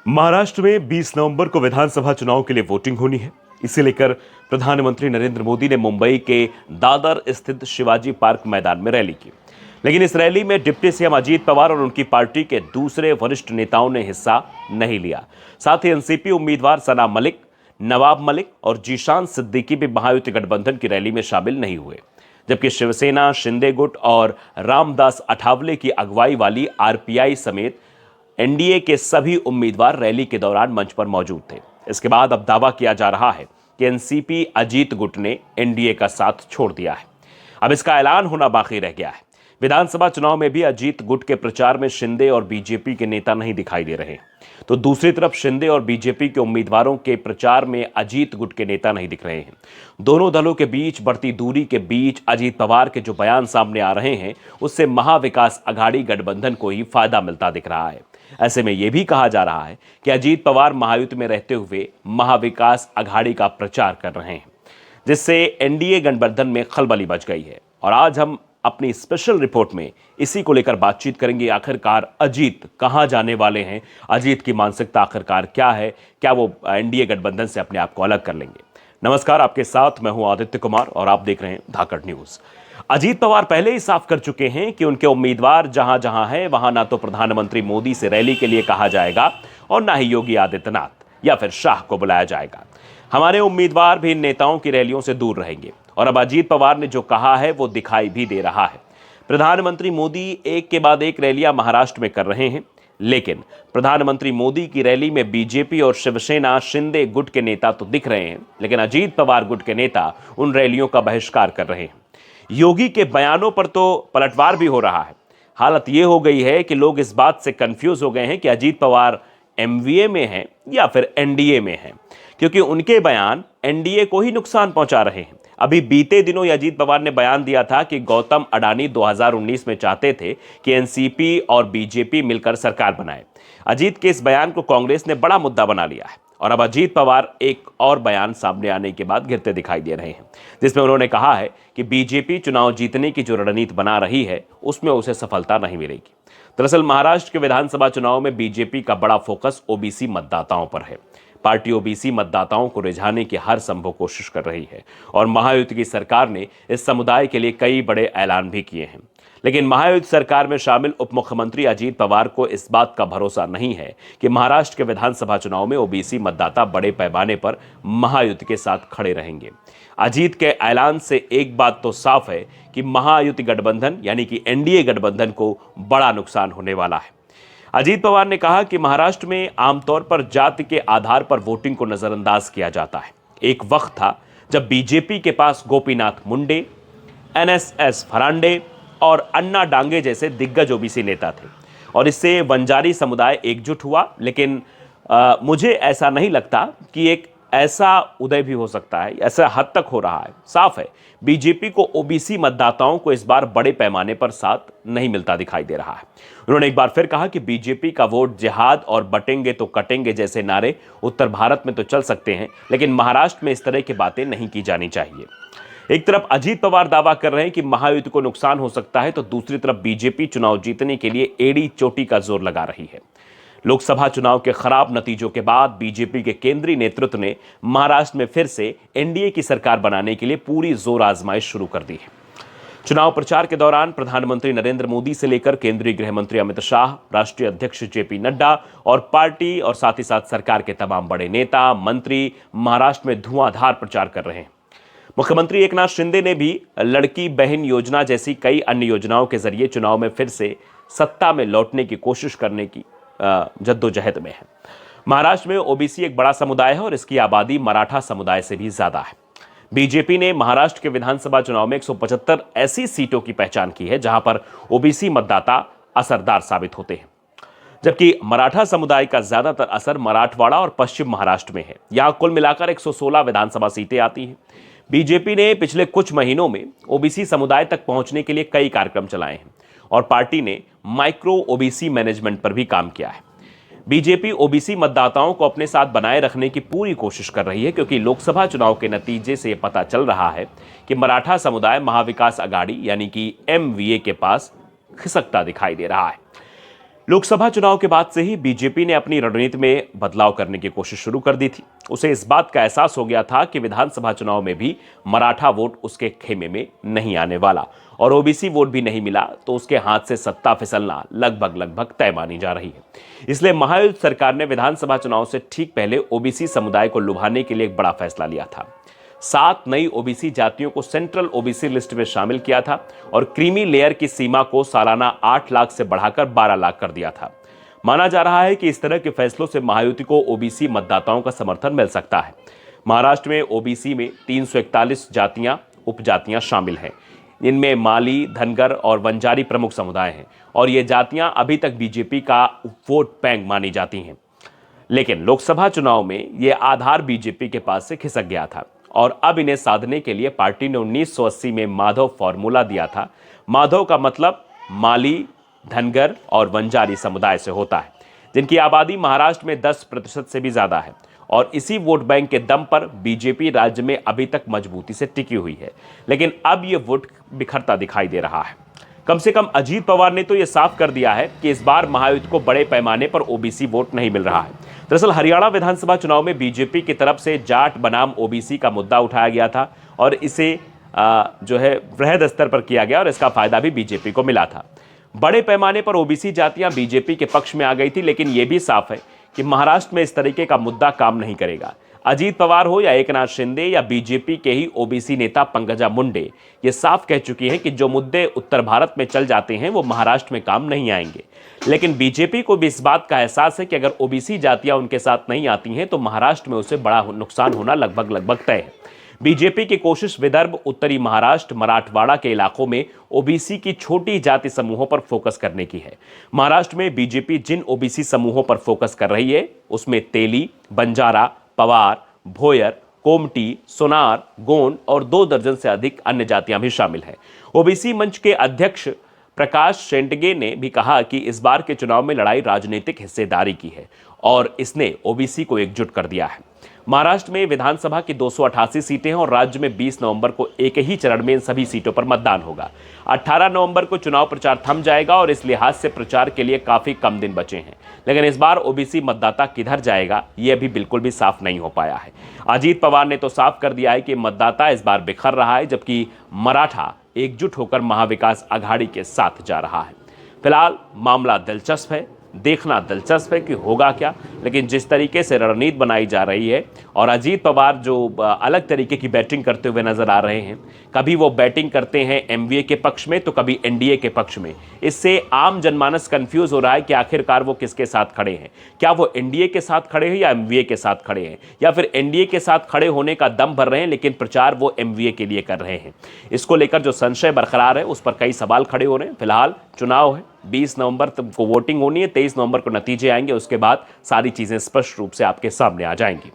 महाराष्ट्र में 20 नवंबर को विधानसभा चुनाव के लिए वोटिंग होनी है। इसे लेकर प्रधानमंत्री नरेंद्र मोदी ने मुंबई के दादर स्थित शिवाजी पार्क मैदान में रैली की। लेकिन इस रैली में डिप्टी सीएम अजीत पवार और उनकी पार्टी के दूसरे वरिष्ठ नेताओं ने हिस्सा नहीं लिया। साथ ही एनसीपी उम्मीदवार सना मलिक, नवाब मलिक और जीशान सिद्दीकी भी महायुति गठबंधन की रैली में शामिल नहीं हुए। जबकि शिवसेना, शिंदे गुट और रामदास अठावले की अगुवाई वाली आरपीआई समेत एनडीए के सभी उम्मीदवार रैली के दौरान मंच पर मौजूद थे। इसके बाद अब दावा किया जा रहा है कि एनसीपी अजीत गुट ने एनडीए का साथ छोड़ दिया है। अब इसका ऐलान होना बाकी रह गया है। विधानसभा चुनाव में भी अजीत गुट के प्रचार में शिंदे और बीजेपी के नेता नहीं दिखाई दे रहे, तो दूसरी तरफ शिंदे और बीजेपी के उम्मीदवारों के प्रचार में अजीत गुट के नेता नहीं दिख रहे हैं। दोनों दलों के बीच बढ़ती दूरी के बीच अजीत पवार के जो बयान सामने आ रहे हैं, उससे महाविकास अघाड़ी गठबंधन को ही फायदा मिलता दिख रहा है। ऐसे में यह भी कहा जा रहा है कि अजीत पवार महायुति में रहते हुए महाविकास अघाड़ी का प्रचार कर रहे हैं, जिससे एनडीए गठबंधन में खलबली मच गई है। और आज हम अपनी स्पेशल रिपोर्ट में इसी को लेकर बातचीत करेंगे। आखिरकार अजीत कहां जाने वाले हैं, अजीत की मानसिकता आखिरकार क्या है, क्या वो एनडीए गठबंधन से अपने आप को अलग कर लेंगे। नमस्कार, आपके साथ मैं हूं आदित्य कुमार और आप देख रहे हैं धाकड़ न्यूज। अजीत पवार पहले ही साफ कर चुके हैं कि उनके उम्मीदवार जहां जहां हैं वहां ना तो प्रधानमंत्री मोदी से रैली के लिए कहा जाएगा और ना ही योगी आदित्यनाथ या फिर शाह को बुलाया जाएगा। हमारे उम्मीदवार भी इन नेताओं की रैलियों से दूर रहेंगे। और अब अजीत पवार ने जो कहा है वो दिखाई भी दे रहा है। प्रधानमंत्री मोदी एक के बाद एक रैलियां महाराष्ट्र में कर रहे हैं, लेकिन प्रधानमंत्री मोदी की रैली में बीजेपी और शिवसेना, शिंदे गुट के नेता तो दिख रहे हैं, लेकिन अजीत पवार गुट के नेता उन रैलियों का बहिष्कार कर रहे हैं। योगी के बयानों पर तो पलटवार भी हो रहा है। हालत यह हो गई है कि लोग इस बात से कंफ्यूज हो गए हैं कि अजीत पवार एमवीए में हैं या फिर एनडीए में हैं, क्योंकि उनके बयान एनडीए को ही नुकसान पहुंचा रहे हैं। अभी बीते दिनों अजीत पवार ने बयान दिया था कि गौतम अडानी 2019 में चाहते थे कि एनसीपी और बीजेपी मिलकर सरकार बनाए। अजीत के इस बयान को कांग्रेस ने बड़ा मुद्दा बना लिया है और अब अजीत पवार एक और बयान सामने आने के बाद गिरते दिखाई दे रहे हैं, जिसमें उन्होंने कहा है कि बीजेपी चुनाव जीतने की जो रणनीति बना रही है उसमें उसे सफलता नहीं मिलेगी। दरअसल महाराष्ट्र के विधानसभा चुनाव में बीजेपी का बड़ा फोकस ओबीसी मतदाताओं पर है। पार्टी ओबीसी मतदाताओं को रिझाने की हर संभव कोशिश कर रही है और महायुति की सरकार ने इस समुदाय के लिए कई बड़े ऐलान भी किए हैं। लेकिन महायुति सरकार में शामिल उप मुख्यमंत्री अजीत पवार को इस बात का भरोसा नहीं है कि महाराष्ट्र के विधानसभा चुनाव में ओबीसी मतदाता बड़े पैमाने पर महायुति के साथ खड़े रहेंगे। अजीत के ऐलान से एक बात तो साफ है कि महायुति गठबंधन यानी कि एनडीए गठबंधन को बड़ा नुकसान होने वाला है। अजीत पवार ने कहा कि महाराष्ट्र में आमतौर पर जाति के आधार पर वोटिंग को नजरअंदाज किया जाता है। एक वक्त था जब बीजेपी के पास गोपीनाथ मुंडे, एनएसएस फरांडे और अन्ना डांगे जैसे दिग्गज ओबीसी नेता थे और इससे वंजारी समुदाय एकजुट हुआ। लेकिन मुझे ऐसा नहीं लगता कि एक ऐसा उदय भी हो सकता है, ऐसा हद तक हो रहा है। साफ है बीजेपी को ओबीसी मतदाताओं को इस बार बड़े पैमाने पर साथ नहीं मिलता दिखाई दे रहा है। उन्होंने एक बार फिर कहा कि बीजेपी का वोट जिहाद और बटेंगे तो कटेंगे जैसे नारे उत्तर भारत में तो चल सकते हैं, लेकिन महाराष्ट्र में इस तरह की बातें नहीं की जानी चाहिए। एक तरफ अजीत पवार दावा कर रहे हैं कि महायुति को नुकसान हो सकता है, तो दूसरी तरफ बीजेपी चुनाव जीतने के लिए एड़ी चोटी का जोर लगा रही है। लोकसभा चुनाव के खराब नतीजों के बाद बीजेपी के केंद्रीय नेतृत्व ने महाराष्ट्र में फिर से एनडीए की सरकार बनाने के लिए पूरी जोर आजमाइश शुरू कर दी है। चुनाव प्रचार के दौरान प्रधानमंत्री नरेंद्र मोदी से लेकर केंद्रीय गृह मंत्री अमित शाह, राष्ट्रीय अध्यक्ष जेपी नड्डा और पार्टी और साथ ही साथ सरकार के तमाम बड़े नेता, मंत्री महाराष्ट्र में धुआंधार प्रचार कर रहे हैं। मुख्यमंत्री एकनाथ शिंदे ने भी लड़की बहन योजना जैसी कई अन्य योजनाओं के जरिए चुनाव में फिर से सत्ता में लौटने की कोशिश करने की जद्दोजहद में है। महाराष्ट्र में ओबीसी एक बड़ा समुदाय है और इसकी आबादी मराठा समुदाय से भी ज्यादा है। बीजेपी ने महाराष्ट्र के विधानसभा चुनाव में 175 ऐसी सीटों की पहचान की है जहां पर ओबीसी मतदाता असरदार साबित होते हैं, जबकि मराठा समुदाय का ज्यादातर असर मराठवाड़ा और पश्चिम महाराष्ट्र में है। यहां कुल मिलाकर 116 विधानसभा सीटें आती हैं। बीजेपी ने पिछले कुछ महीनों में ओबीसी समुदाय तक पहुंचने के लिए कई कार्यक्रम चलाए हैं और पार्टी ने माइक्रो ओबीसी मैनेजमेंट पर भी काम किया है। बीजेपी ओबीसी मतदाताओं को अपने साथ बनाए रखने की पूरी कोशिश कर रही है, क्योंकि लोकसभा चुनाव के नतीजे से पता चल रहा है कि मराठा समुदाय महाविकास अघाड़ी यानी कि एमवीए के पास खिसकता दिखाई दे रहा है। लोकसभा चुनाव के बाद से ही बीजेपी ने अपनी रणनीति में बदलाव करने की कोशिश शुरू कर दी थी। उसे इस बात का एहसास हो गया था कि विधानसभा चुनाव में भी मराठा वोट उसके खेमे में नहीं आने वाला और ओबीसी वोट भी नहीं मिला तो उसके हाथ से सत्ता फिसलना लगभग तय मानी जा रही है। इसलिए महायुति सरकार ने विधानसभा चुनाव से ठीक पहले ओबीसी समुदाय को लुभाने के लिए एक बड़ा फैसला लिया था। 7 नई ओबीसी जातियों को सेंट्रल ओबीसी लिस्ट में शामिल किया था और क्रीमी लेयर की सीमा को सालाना 8 लाख से बढ़ाकर 12 लाख कर दिया था। माना जा रहा है कि इस तरह के फैसलों से महायुति को ओबीसी मतदाताओं का समर्थन मिल सकता है। महाराष्ट्र में ओबीसी में 341 जातियां उपजातियां शामिल हैं। इनमें माली, धनगर और वंजारी प्रमुख समुदाय हैं और ये जातियां अभी तक बीजेपी का वोट बैंक मानी जाती हैं। लेकिन लोकसभा चुनाव में ये आधार बीजेपी के पास से खिसक गया था और अब इन्हें साधने के लिए पार्टी ने 1980 में माधव फॉर्मूला दिया था। माधव का मतलब माली, धनगर और वंजारी समुदाय से होता है, जिनकी आबादी महाराष्ट्र में 10% से भी ज्यादा है और इसी वोट बैंक के दम पर बीजेपी राज्य में अभी तक मजबूती से टिकी हुई है। लेकिन अब यह वोट बिखरता दिखाई दे रहा है। कम से कम अजीत पवार ने तो यह साफ कर दिया है कि इस बार महायुति को बड़े पैमाने पर ओबीसी वोट नहीं मिल रहा है। दरअसल हरियाणा विधानसभा चुनाव में बीजेपी की तरफ से जाट बनाम ओबीसी का मुद्दा उठाया गया था और इसे जो है वृहद स्तर पर किया गया और इसका फायदा भी बीजेपी को मिला था। बड़े पैमाने पर ओबीसी जातियां बीजेपी के पक्ष में आ गई थी, लेकिन यह भी साफ है कि महाराष्ट्र में इस तरीके का मुद्दा काम नहीं करेगा। अजीत पवार हो या एकनाथ शिंदे या बीजेपी के ही ओबीसी नेता पंकजा मुंडे ये साफ कह चुकी हैं कि जो मुद्दे उत्तर भारत में चल जाते हैं वो महाराष्ट्र में काम नहीं आएंगे। लेकिन बीजेपी को भी इस बात का एहसास है कि अगर ओबीसी जातियां उनके साथ नहीं आती हैं तो महाराष्ट्र में उसे बड़ा नुकसान होना लगभग तय है। बीजेपी की कोशिश विदर्भ, उत्तरी महाराष्ट्र, मराठवाड़ा के इलाकों में ओबीसी की छोटी जाति समूहों पर फोकस करने की है। महाराष्ट्र में बीजेपी जिन ओबीसी समूहों पर फोकस कर रही है उसमें तेली, बंजारा, पवार, भोयर, कोमटी, सोनार, गोंड और 2 दर्जन से अधिक अन्य जातियां भी शामिल हैं। ओबीसी मंच के अध्यक्ष प्रकाश शेंडगे ने भी कहा कि इस बार के चुनाव में लड़ाई राजनीतिक हिस्सेदारी की है और इसने ओबीसी को एकजुट कर दिया है। महाराष्ट्र में विधानसभा की 288 सीटें हैं और राज्य में 20 नवंबर को एक ही चरण में इन सभी सीटों पर मतदान होगा। 18 नवंबर को चुनाव प्रचार थम जाएगा और इस लिहाज से प्रचार के लिए काफी कम दिन बचे हैं। लेकिन इस बार ओबीसी मतदाता किधर जाएगा यह अभी बिल्कुल भी साफ नहीं हो पाया है। अजीत पवार ने तो साफ कर दिया है कि मतदाता इस बार बिखर रहा है, जबकि मराठा एकजुट होकर महाविकास आघाड़ी के साथ जा रहा है। फिलहाल मामला दिलचस्प है, देखना दिलचस्प है कि होगा क्या। लेकिन जिस तरीके से रणनीति बनाई जा रही है और अजीत पवार जो अलग तरीके की बैटिंग करते हुए नजर आ रहे हैं, कभी वो बैटिंग करते हैं एमवीए के पक्ष में तो कभी एनडीए के पक्ष में, इससे आम जनमानस कंफ्यूज हो रहा है कि आखिरकार वो किसके साथ खड़े हैं। क्या वो एनडीए के साथ खड़े हैं या एमवीए के साथ खड़े हैं, या फिर एनडीए के साथ खड़े होने का दम भर रहे हैं लेकिन प्रचार वो एमवीए के लिए कर रहे हैं। इसको लेकर जो संशय बरकरार है उस पर कई सवाल खड़े हो रहे हैं। फिलहाल चुनाव है, 20 नवंबर को वोटिंग होनी है, 23 नवंबर को नतीजे आएंगे, उसके बाद सारी चीजें स्पष्ट रूप से आपके सामने आ जाएंगी।